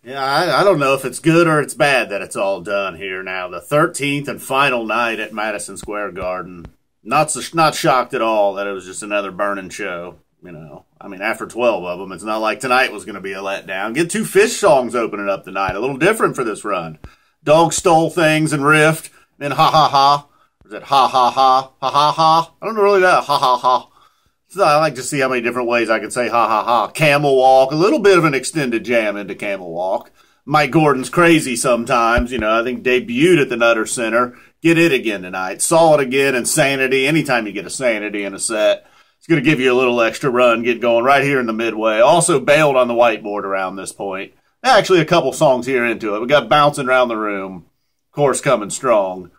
Yeah, I don't know if it's good or it's bad that it's all done here now. The 13th and final night at Madison Square Garden. Not shocked at all that it was just another burning show. You know, I mean, after 12 of them, it's not like tonight was going to be a letdown. Get two Phish songs opening up tonight. A little different for this run. Dog Stole Things and Rift. Then Ha Ha Ha. Or is it Ha Ha Ha? Ha Ha Ha? I don't know really that. Ha Ha Ha. So I like to see how many different ways I can say ha ha ha. Camel Walk, a little bit of an extended jam into Camel Walk. Mike Gordon's Crazy sometimes, you know, I think debuted at the Nutter Center. Get it again tonight. Saw it again in Sanity. Anytime you get a Sanity in a set, it's going to give you a little extra run, get going right here in the midway. Also bailed on the whiteboard around this point. Actually, a couple songs here into it. We got Bouncin' Around the Room. Of course, coming strong.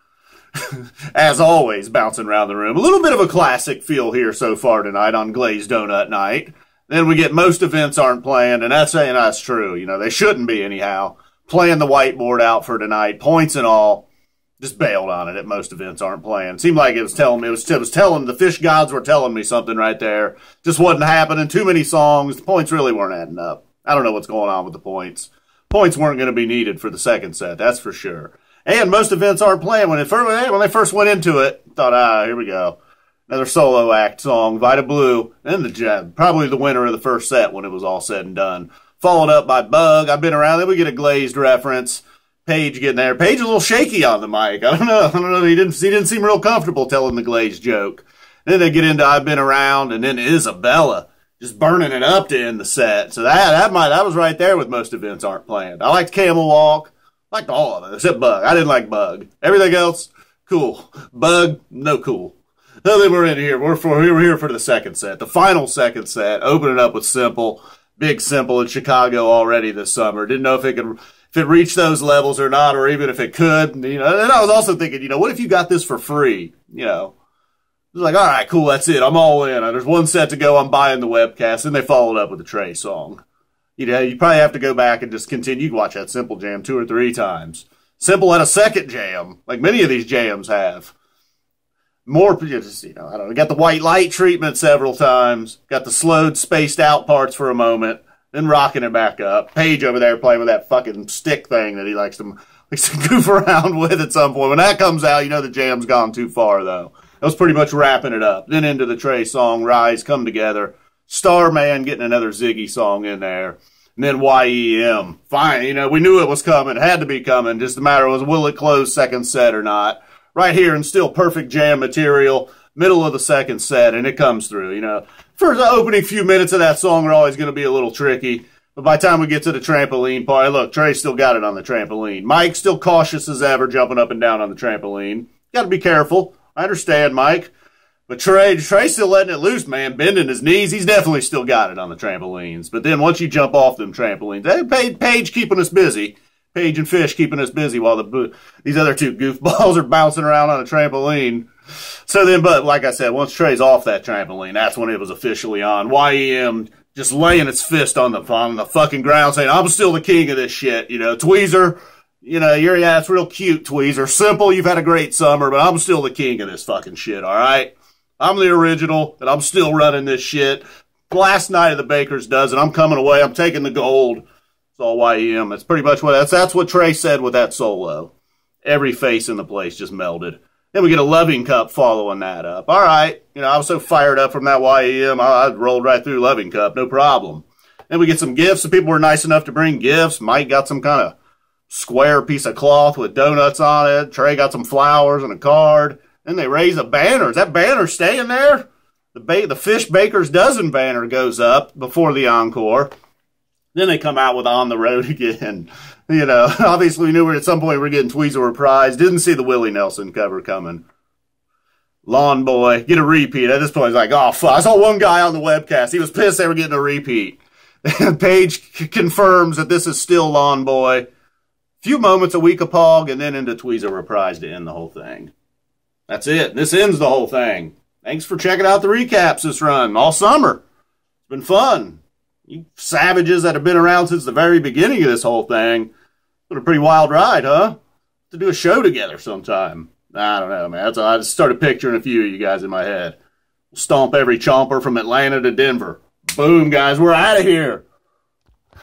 As always, bouncing around the room. A little bit of a classic feel here so far tonight on Glazed Donut Night. Then we get most events aren't planned, and that's true. You know, they shouldn't be anyhow. Playing the whiteboard out for tonight, points and all. Just bailed on it at most events aren't planned. Seemed like it was telling me, it was telling, the Phish gods were telling me something right there. Just wasn't happening. Too many songs. The points really weren't adding up. I don't know what's going on with the points. Points weren't going to be needed for the second set, that's for sure. And most events aren't playing. When they first went into it, thought, here we go. Another solo act song, Vita Blue, and probably the winner of the first set when it was all said and done. Followed up by Bug, I've Been Around. Then we get a Glazed reference. Page getting there. Page a little shaky on the mic. I don't know. He didn't seem real comfortable telling the Glazed joke. Then they get into I've Been Around, and then Izabella just burning it up to end the set. So that was right there with most events aren't planned. I liked Camel Walk. Liked all of it, except Bug. I didn't like Bug. Everything else, cool. Bug, no cool. So then we're in here. We're here for the second set. The final second set, opening up with Simple. Big Simple in Chicago already this summer. Didn't know if it reached those levels or not, or even if it could. You know, and I was also thinking, you know, what if you got this for free? You know, it was like, all right, cool, that's it. I'm all in. There's one set to go. I'm buying the webcast. And they followed up with the Trey song. You know, you probably have to go back and just continue. You can watch that Simple jam 2 or 3 times. Simple had a second jam, like many of these jams have. More, just, you know, I don't know. Got the white light treatment several times. Got the slowed, spaced out parts for a moment. Then rocking it back up. Page over there playing with that fucking stick thing that he likes to goof around with at some point. When that comes out, you know the jam's gone too far, though. That was pretty much wrapping it up. Then into the Trey song, Rise, Come Together. Starman getting another Ziggy song in there. And then YEM. Fine, you know, we knew it was coming. It had to be coming. Just a matter of, will it close second set or not? Right here in still perfect jam material. Middle of the second set, and it comes through, you know. First, the opening few minutes of that song are always going to be a little tricky. But by the time we get to the trampoline part, look, Trey still got it on the trampoline. Mike's still cautious as ever, jumping up and down on the trampoline. Got to be careful. I understand, Mike. But Trey's still letting it loose, man. Bending his knees. He's definitely still got it on the trampolines. But then once you jump off them trampolines, Paige keeping us busy. Paige and Phish keeping us busy while these other two goofballs are bouncing around on a trampoline. So then, but like I said, once Trey's off that trampoline, that's when it was officially on. YEM just laying its fist on the fucking ground saying, I'm still the king of this shit. You know, Tweezer, you know, it's real cute, Tweezer. Simple, you've had a great summer, but I'm still the king of this fucking shit, all right? I'm the original, and I'm still running this shit. Last night of the Baker's dozen. I'm coming away. I'm taking the gold. It's all YEM. That's pretty much that's what Trey said with that solo. Every face in the place just melded. Then we get a Loving Cup following that up. All right. You know, I was so fired up from that YEM. I rolled right through Loving Cup. No problem. Then we get some gifts. Some people were nice enough to bring gifts. Mike got some kind of square piece of cloth with donuts on it. Trey got some flowers and a card. Then they raise a banner. Is that banner staying there? The Phish Baker's Dozen banner goes up before the encore. Then they come out with On the Road again. You know, obviously we knew at some point we were getting Tweezer Reprise. Didn't see the Willie Nelson cover coming. Lawn Boy, get a repeat. At this point, he's like, oh, fuck. I saw one guy on the webcast. He was pissed they were getting a repeat. Paige confirms that this is still Lawn Boy. Few moments a week of Paug, and then into Tweezer Reprise to end the whole thing. That's it. This ends the whole thing. Thanks for checking out the recaps this run all summer. It's been fun. You savages that have been around since the very beginning of this whole thing. It's been a pretty wild ride, huh? To do a show together sometime. I don't know, man. I just started picturing a few of you guys in my head. We'll stomp every chomper from Atlanta to Denver. Boom, guys. We're out of here.